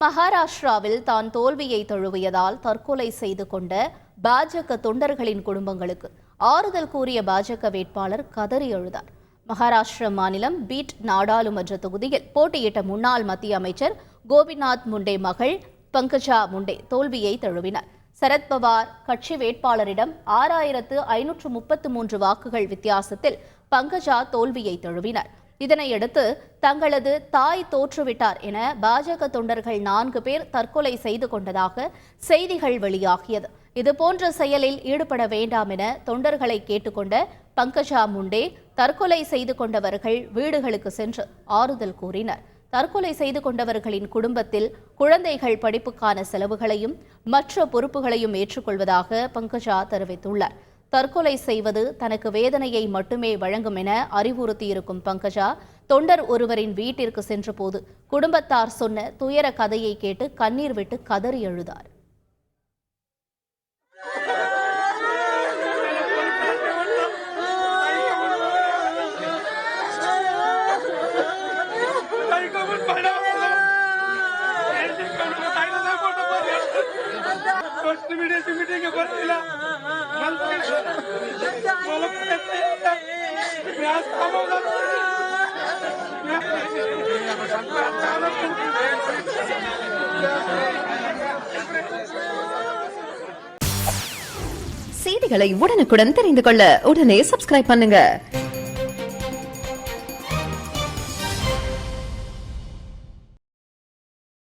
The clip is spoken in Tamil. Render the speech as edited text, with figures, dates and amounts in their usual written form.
மகாராஷ்டிராவில் தான் தோல்வியை தழுவியதால் தற்கொலை செய்து கொண்ட பாஜக தொண்டர்களின் குடும்பங்களுக்கு ஆறுதல் கூறிய பாஜக வேட்பாளர் கதறி அழுதார். மகாராஷ்டிர மாநிலம் பீட் நாடாளுமன்ற தொகுதியில் போட்டியிட்ட முன்னாள் மத்திய அமைச்சர் கோபிநாத் முண்டே மகள் பங்கஜா முண்டே தோல்வியை தழுவினார். சரத்பவார் கட்சி வேட்பாளரிடம் 6533 வாக்குகள் வித்தியாசத்தில் பங்கஜா தோல்வியை தழுவினார். இதனையடுத்து தங்களது தாய் தோற்றுவிட்டார் என பாஜக தொண்டர்கள் 4 பேர் தற்கொலை செய்து கொண்டதாக செய்திகள் வெளியாகியது. இதுபோன்ற செயலில் ஈடுபட வேண்டாம் என தொண்டர்களை கேட்டுக்கொண்ட பங்கஜா முண்டே தற்கொலை செய்து கொண்டவர்கள் வீடுகளுக்கு சென்று ஆறுதல் கூறினர். தற்கொலை செய்து கொண்டவர்களின் குடும்பத்தில் குழந்தைகள் படிப்புக்கான செலவுகளையும் மற்ற பொறுப்புகளையும் ஏற்றுக்கொள்வதாக பங்கஜா தெரிவித்துள்ளார். தற்கொலை செய்வது தனக்கு வேதனையை மட்டுமே வழங்கும் என அறிவுறுத்தியிருக்கும் பங்கஜா தொண்டர் ஒருவரின் வீட்டிற்கு சென்றபோது குடும்பத்தார் சொன்ன துயர கதையை கேட்டு கண்ணீர் விட்டு கதறி அழுதார். செய்திகளை உடனுக்குடன் தெரிந்து கொள்ள உடனே சப்ஸ்கிரைப் பண்ணுங்க.